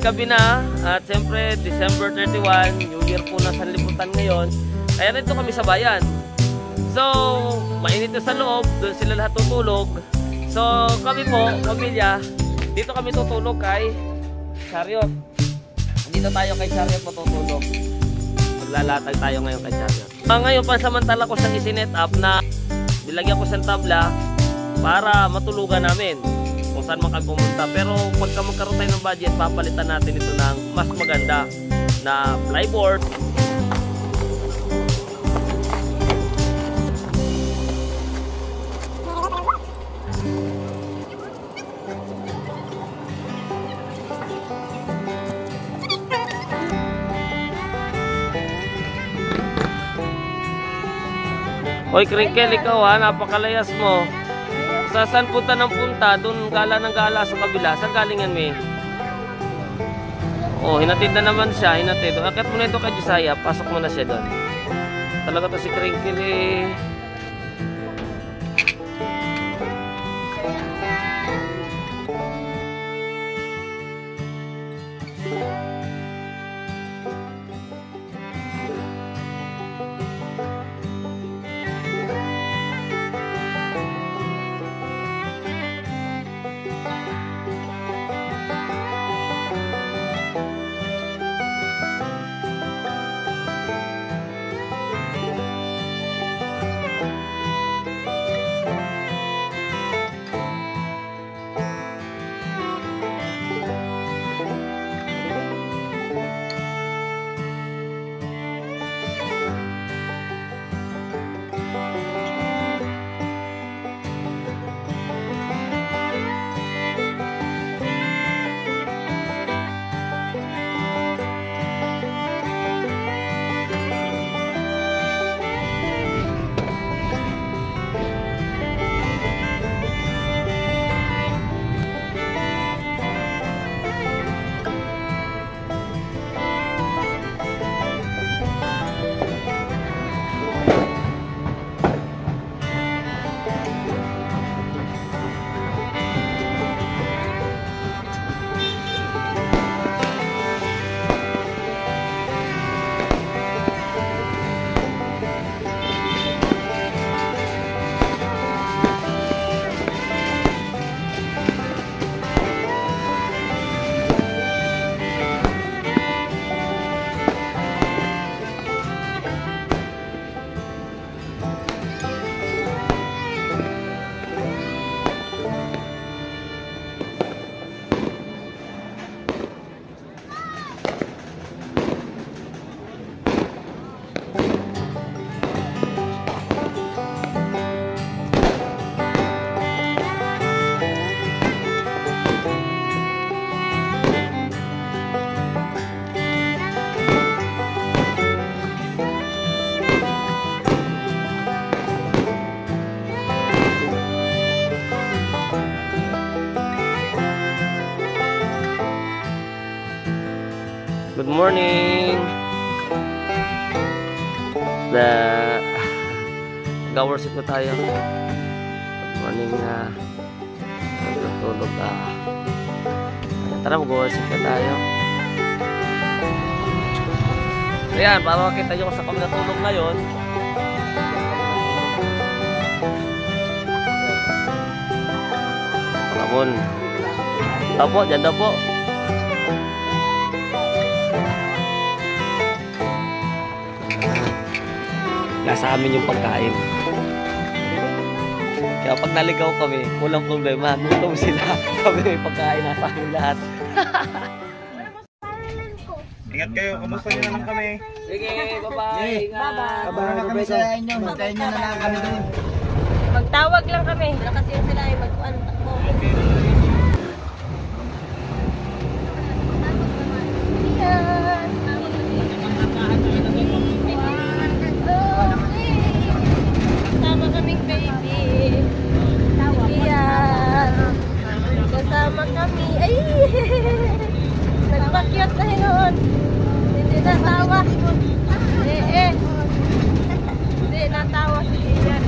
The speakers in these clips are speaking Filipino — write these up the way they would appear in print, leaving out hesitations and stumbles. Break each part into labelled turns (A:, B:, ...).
A: Gabi na at siyempre December 31, New Year po na sanlibutan ngayon. Kaya rito kami sa bayan. So, mainit na sa loob, doon sila lahat tutulog. So, kami po, pamilya, dito kami tutulog kay Chariot. Dito tayo kay Chariot matutulog. Maglalatag tayo ngayon kay Chariot. Ngayon, pansamantala ko siyang isinet up na nilagyan ko siyang tabla para matulugan namin kung saan man kami pumunta. Pero pagka magkaroon tayo ng budget, papalitan natin ito ng mas maganda na flyboard. Hoy Kringkel, ikaw ha, napakalayas mo. Saan punta ng punta? Doon gala ng gala sa kabila. Saan galingan mo eh? Oh, hinatid na naman siya. Hinatid. Akit mo na ito kay Josiah. Pasok mo na siya doon. Talaga to si Kringkel eh. morning. Nag-worship na tayo. Good morning na. Natutulog tara, mag-worship na tayo. Ayan, para makita nyo kung saan kami natulog ngayon. Ramon. Opo, dyan daw po. Nasa amin yung pagkain. Kaya pag naligaw kami, walang problema. Gutom sila. Kami may pagkain nasa amin lahat.
B: Ingat kayo, kamusta nyo na lang kami?
A: Sige, bye-bye. Ingat.
B: Kabara na kami sa inyo, magtayin nyo na lang kami doon.
C: Magtawag lang kami. Kasi sila ay mag-ano. Kasama kaming baby. Iyan. Kasama kami. Ay! Nagpakyat na yun. Hindi natawa. Hindi natawa si Iyan.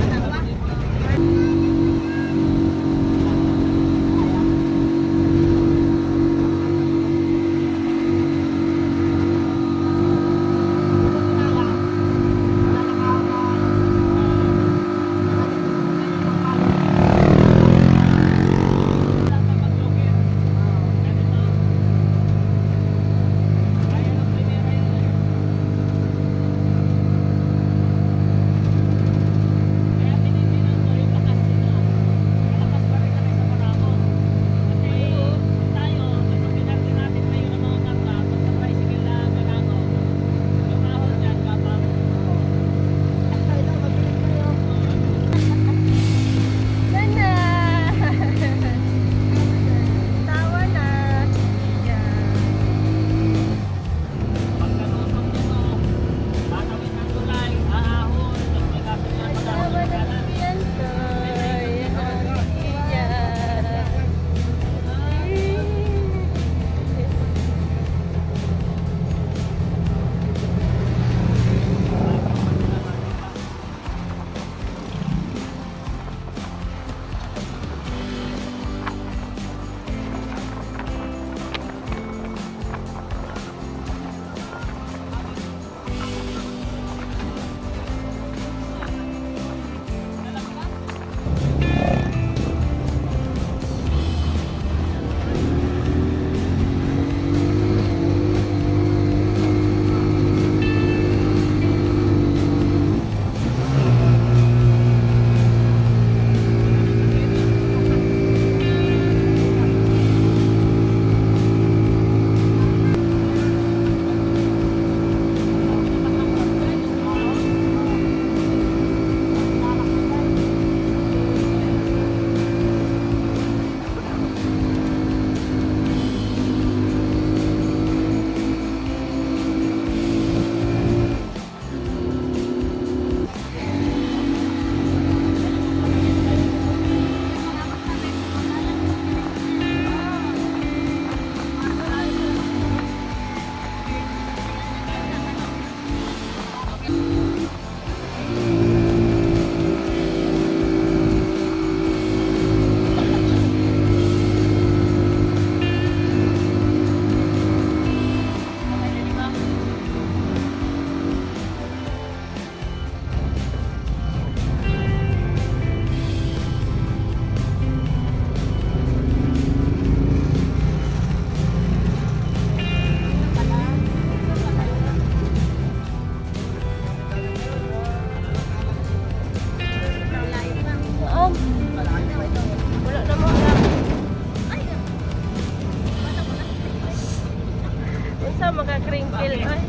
C: Maka-crinkle ay.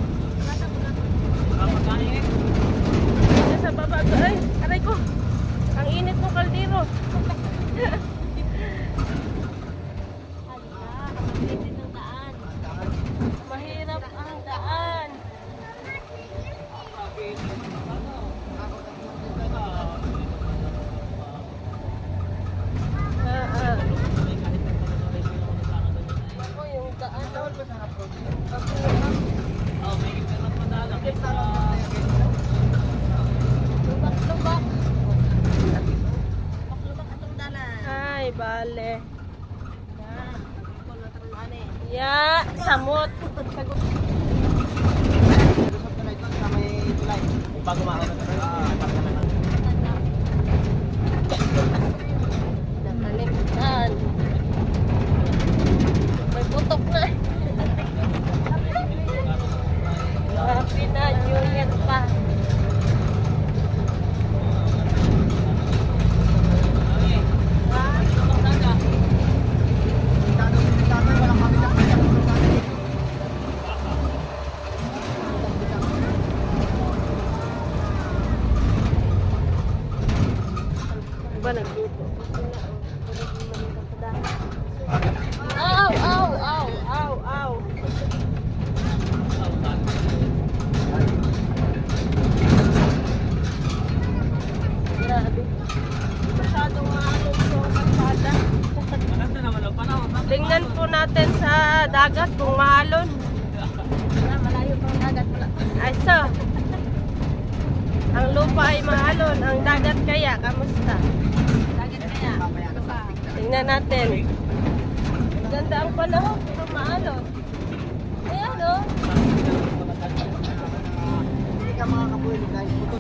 C: Sa baba ay, aray ko. Ang init ng kaldero. Mahirap ang daan. Ako yung daan. Sale. Ya, samot.
B: Bago maano na
C: Nakalimutan. May putok na. Happy na New Year pa. Ba nagluto? Ow, ow, ow, ow, ow. Grabe. Masyadong maalog yung kalsada.
A: Maganda naman ang panahon.
C: Tingnan po natin sa dagat kung maalon.
D: Malayo pang dagat pala.
C: Ay, so. Ang lupa ay maalon. Ang dagat kaya, kamusta?
D: Dagat kaya. Ano ba?
C: Tingnan natin. Ganda ang panahon, pero maalon. Ayan, no?
B: Hindi ka makakabuhin dahil puto.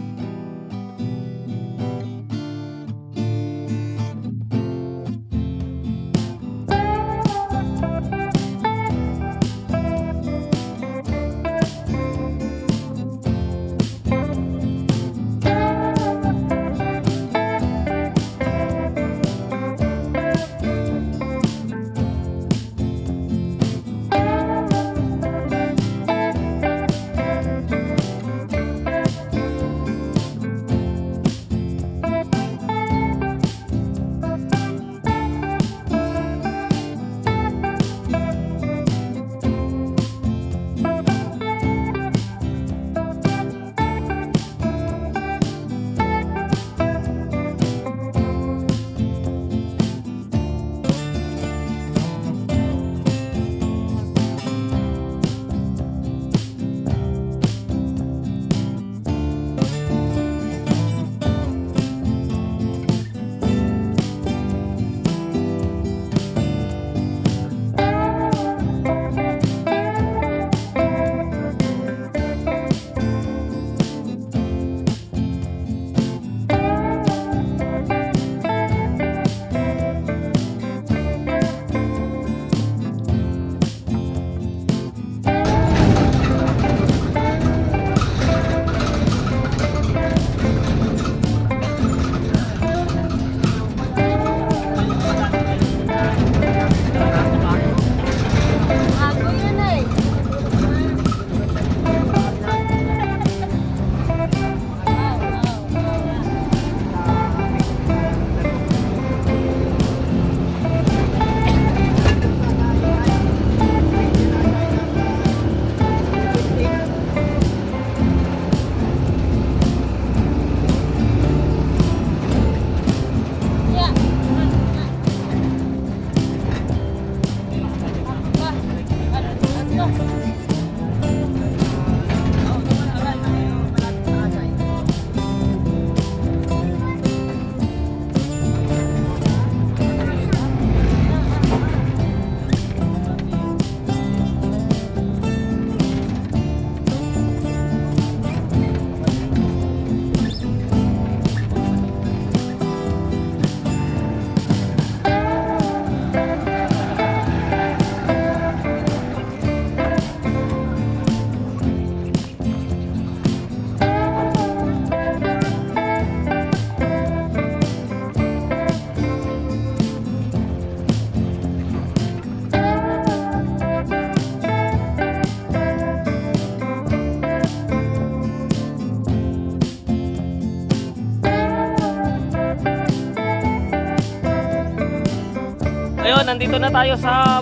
A: Ayun, nandito na tayo sa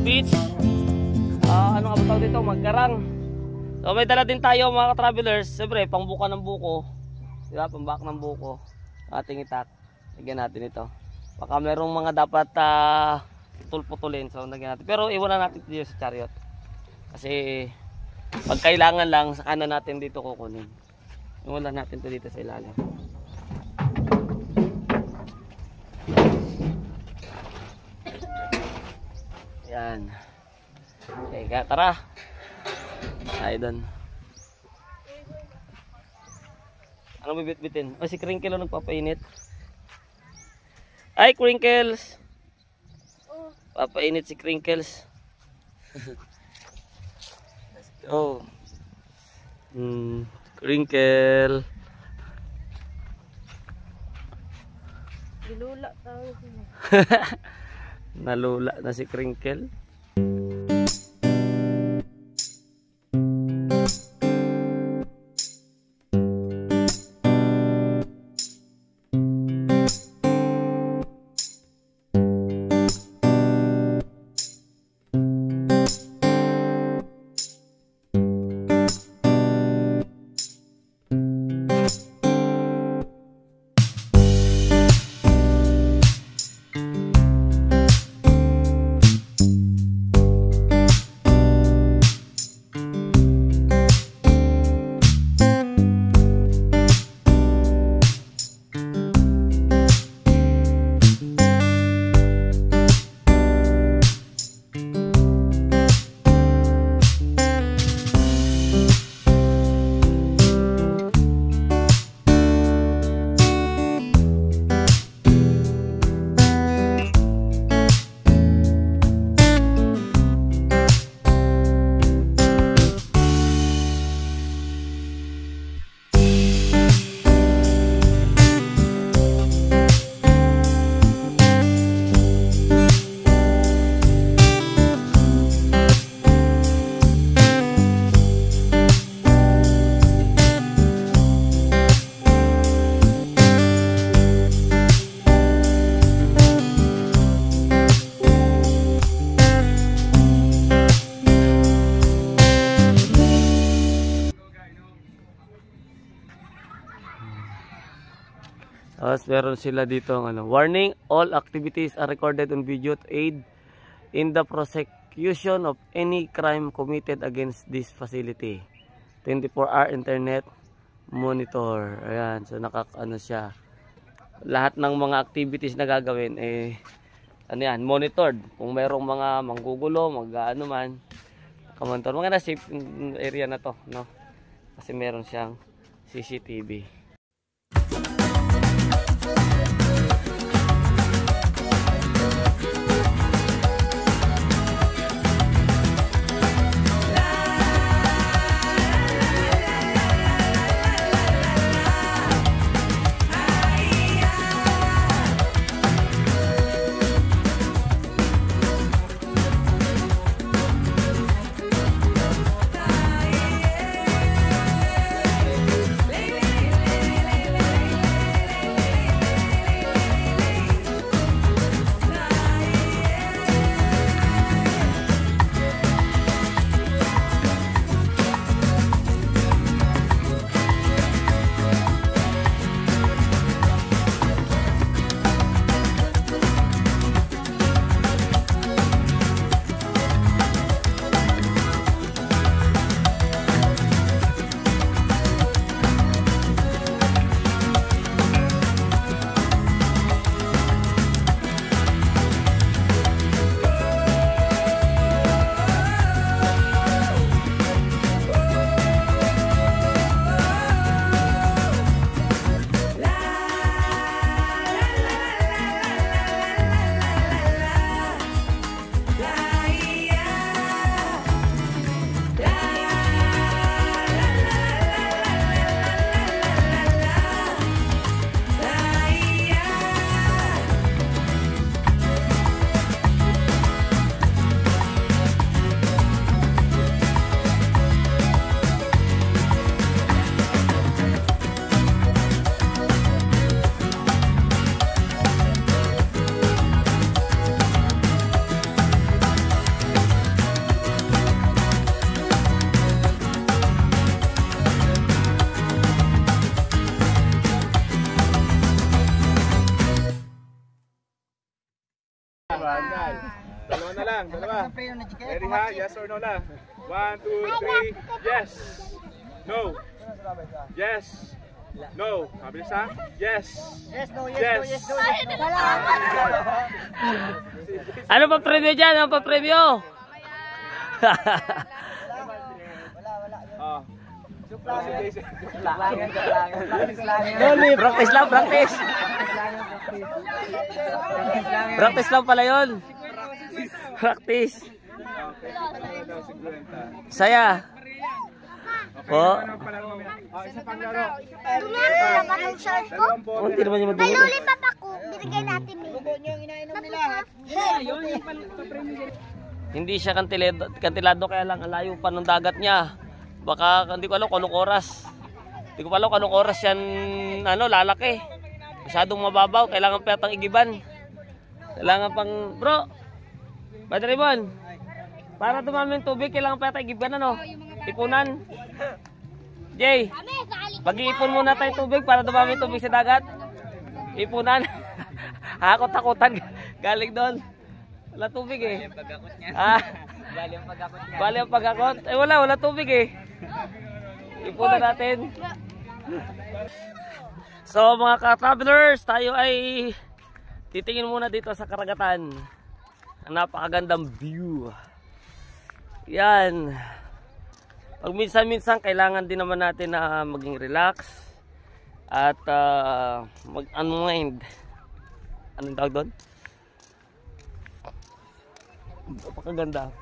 A: beach. Ano nga ba tawag dito? Magkarang. So may dala din tayo mga travelers. Siyempre, pangbuka ng buko. Diba? Pambak ng buko. Ating itak. Lagyan natin ito. Baka merong mga dapat putulin. So lagyan natin. Pero iwan na natin dito sa chariot. Kasi pag kailangan lang, saka na natin dito kukunin. Iwan lang natin ito dito sa ilalim. Yan. Okay, kaya tara. Tayo doon. Ano bibit-bitin? O, si Crinkle ang nagpapainit. Ay, Crinkles! Papainit si Crinkles. Oh. Crinkle.
C: Dilula tawag sila.
A: Nalula na si Crinkle. Tapos meron sila dito ang ano, warning, all activities are recorded on video to aid in the prosecution of any crime committed against this facility. 24-hour internet monitor. Ayan, so nakakano siya. Lahat ng mga activities na gagawin ano yan, monitored. Kung merong mga manggugulo, mag-ano man, kamontor. Mga na safe area na to, no? Kasi meron siyang CCTV.
E: Dalawa na lang, dalawa. Ready ha? Yes or no lang. 1, 2, 3. Yes. No. Yes. No. Mabilis ha? Yes.
B: Yes, no, yes,
E: Yes.
B: no, yes, no, yes, no.
A: Ano pa premyo dyan? Ano pa premyo?
E: Ah.
A: Practice lang, practice. Practice lang pala yun. Practice. Saya. Po.
E: Isa pang laro.
C: Tumira naman ang shirt ko.
A: Hindi naman yung
C: May
A: madumi.
C: lollipop ako. Binigay natin eh.
B: Buko niyo yung inainom nila.
A: Hindi siya kantilado kaya lang ang layo pa ng dagat niya. Baka hindi ko alam kung anong oras. Hindi ko pa alam kung anong oras yan lalaki. Masyadong mababaw, kailangan pa yatang igiban. Kailangan pang bro. Padre Bon. Para dumami yung tubig, kailangan pa yatang igiban ipunan. Jay. Mag-iipon muna tayo tubig para dumami yung tubig sa dagat. Ipunan. Hakot-hakotan galing doon. Wala tubig eh. Bali ang pagkakot. Eh wala tubig eh. Ipunan natin. So mga ka-travelers, tayo ay titingin muna dito sa karagatan. Ang napakagandang view. Yan. Pag minsan-minsan kailangan din naman natin na maging relax at mag-unwind. Anong tawag doon? Napakaganda.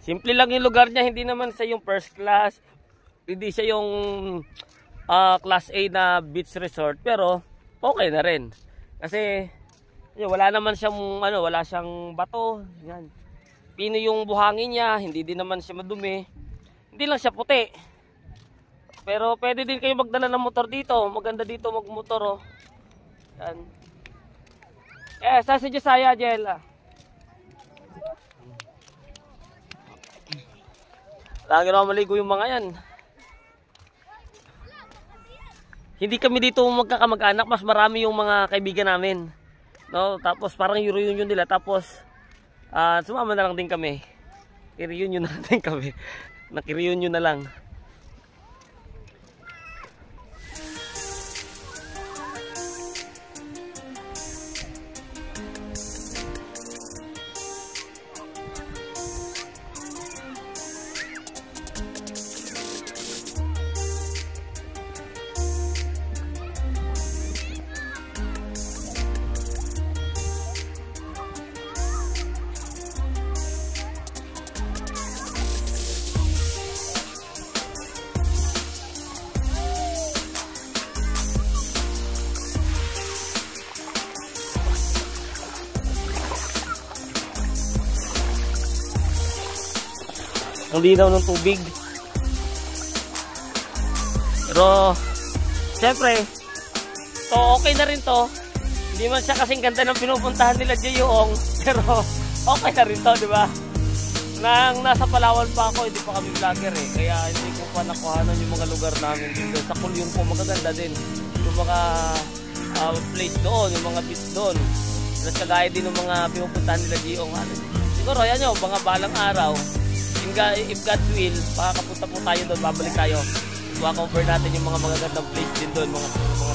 A: Simple lang yung lugar niya, hindi naman sa yung first class. Hindi siya yung class A na beach resort, pero okay na rin. Kasi wala naman siyang wala siyang bato, yan. Pino yung buhangin niya, hindi din naman siya madumi. Hindi lang siya puti. Pero pwede din kayo magdala ng motor dito. Maganda dito magmotor oh. Yan. Sa si Josiah Jella. Lagi naman maligo yung mga yan. Hindi kami dito magkakamag-anak, mas marami yung mga kaibigan namin. No, tapos parang reunion nila, tapos sumama na lang din kami. I-reunion na lang din kami. Naki-reunion na lang. Ang linaw ng tubig. Pero siyempre okay na rin to. Hindi man siya kasing ganda ng pinupuntahan nila Jeyong, pero okay na rin to, di ba? Nang nasa Palawan pa ako, hindi pa kami vlogger eh, kaya hindi ko pa nakuhanan yung mga lugar namin dito. Sa Kulyon po magaganda din yung mga place doon, yung mga beach doon. Tapos kagaya din ng mga pinupuntahan nila Jeyong. Siguro yan yung mga balang araw, if God's will, makakapunta po tayo doon, babalik tayo. Ma-cover natin yung mga magagandang place din doon, mga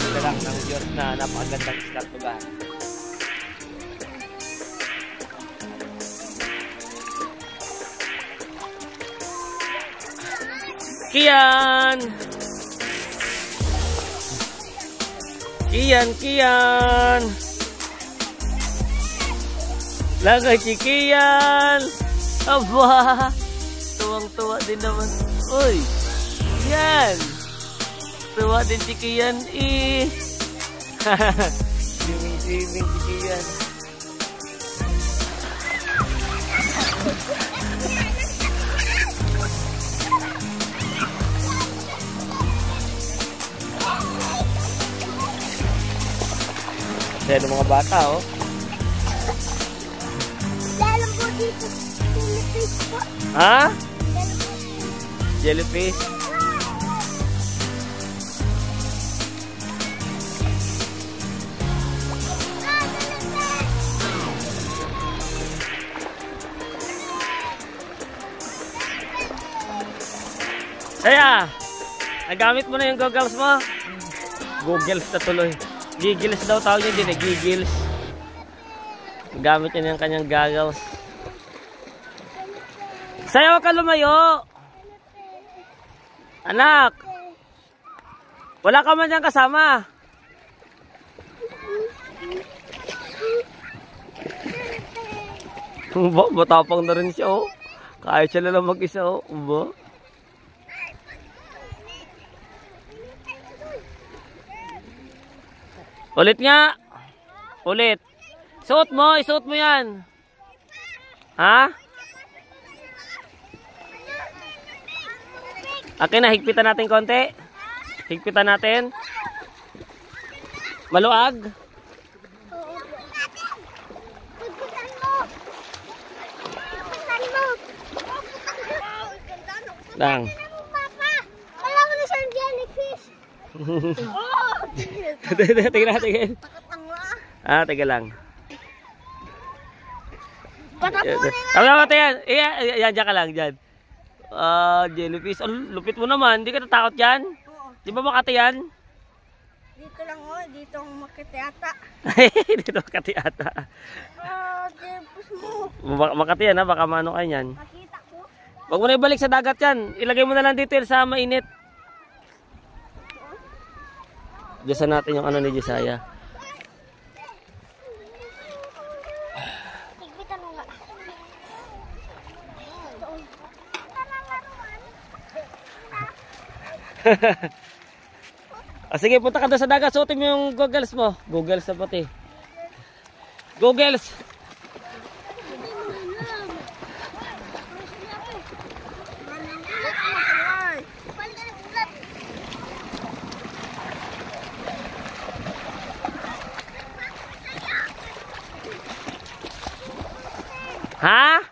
A: nilalang ng Diyos na napakagandang iskaltugahan. Kian! Kian! Lagay si Kian! Aba! Tuwang-tuwa din naman. Uy! Yan! Tuwa din si Kian eh! Swimming si Kian. Kaya ng mga bata oh.
C: Dalam po dito. Jellyfish po.
A: Ha? Jellyfish? Kaya, nagamit mo na yung goggles mo? Googles na tuloy. Giggles daw tawag niya din eh. Giggles. Gamit niya ng kanyang goggles. Sayaw ka lumayo. Anak. Wala ka man dyan kasama. Uba, matapang na rin siya oh. Kahit siya lang mag-isa oh. Uba. Ulit nga. Ulit. Isuot mo yan. Ha? Okay na, higpitan natin konti. Higpitan natin. Maluag. Lang.
C: Wala ko na siyang jellyfish.
A: Tingnan. Ah, tiga lang. Patapunin yan. Yan, dyan ka lang, dyan. Jellyfish. Oh, lupit mo naman. Hindi ka natakot yan? Di ba Makati yan?
C: Dito lang dito ang Makati ata.
A: Dito Makati ata.
C: Jellyfish mo.
A: Makati yan ha, baka mano kayo yan.
C: Makita ko.
A: Huwag mo na ibalik sa dagat yan. Ilagay mo na lang dito sa mainit. Diyosan natin yung ano ni Josiah.
C: Higpitan mo nga.
A: Sige, punta ka doon sa dagat. Suotin mo yung goggles mo. Goggles na pati. Goggles! Ha?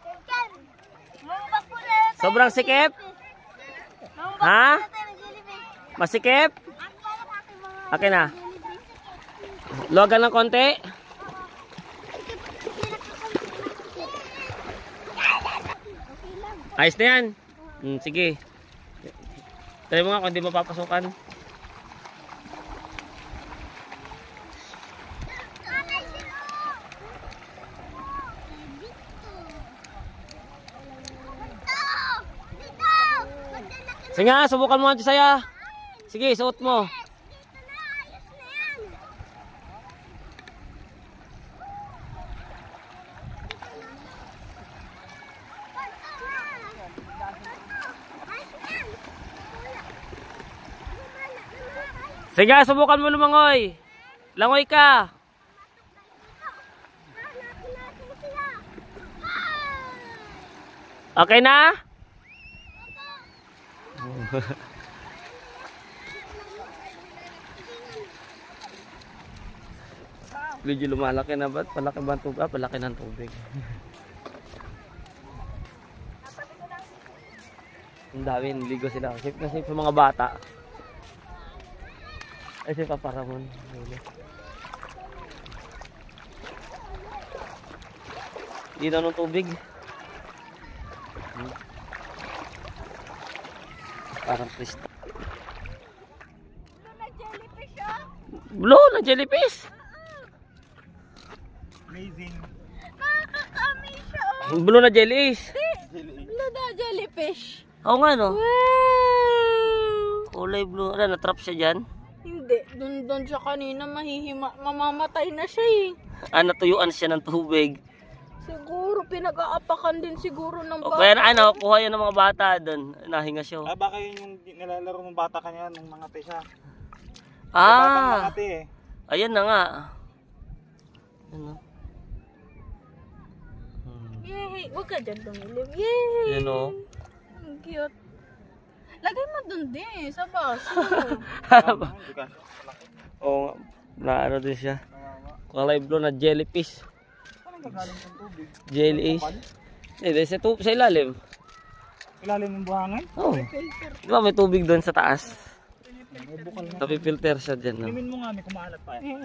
A: Sobrang sikip? Ha? Masikip? Okay na. Logan ng konti. Ayos na yan. Sige. Try mo nga kung di mapapasukan. Sige nga, subukan mo nga Josiah. Sige, suot mo. Sige, subukan mo lumangoy. Langoy ka. Okay na? Medyo lumalaki na ba? Palaki ba ang tubig? Palaki ng tubig. Ang dami, niligo sila. Kasi sa mga bata. Ay, si Papa Ramon. Dito ng tubig. Parang krista. Blue na jellyfish.
E: Amazing.
C: Nakakakami siya
A: Blue na jellyfish.
C: Blue na jellyfish.
A: Oo nga no.
C: Wow!
A: Kulay blue. Ano, natrap siya dyan?
C: Hindi. Doon siya kanina mamamatay na siya eh.
A: Natuyuan siya ng tubig.
C: Siguro pinag-aapakan din siguro ng
A: O
C: bata.
A: kaya kuha yan ng mga bata doon. Nahinga siya.
E: Baka yun yung nilalaro ng bata kanya nung mga siya.
A: Ah!
E: Batang eh.
A: Ayan na nga. Ano?
C: Yay! Huwag ka dyan tumilip. Yay!
A: Yan o.
C: Ang cute. Lagay mo dun din sa baso.
A: Oo nga. Naano din siya. Kulay blue na jellyfish. Jellyfish. Hindi, sa ilalim.
E: Ilalim ng buhangin?
A: Oo. Di ba may tubig doon sa taas? Tapi filter siya dyan. No?
E: Imin mo nga, may kumaalat pa eh.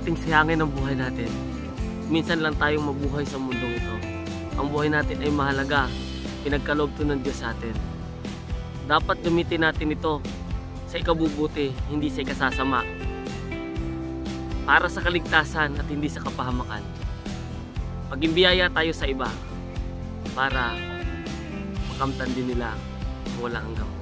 A: nating sayangin ang buhay natin. Minsan lang tayong mabuhay sa mundong ito. Ang buhay natin ay mahalaga. Pinagkaloob to ng Diyos sa atin. Dapat gamitin natin ito sa ikabubuti, hindi sa ikasasama. Para sa kaligtasan at hindi sa kapahamakan. Maging biyaya tayo sa iba para makamtan din nila ang walang hanggang.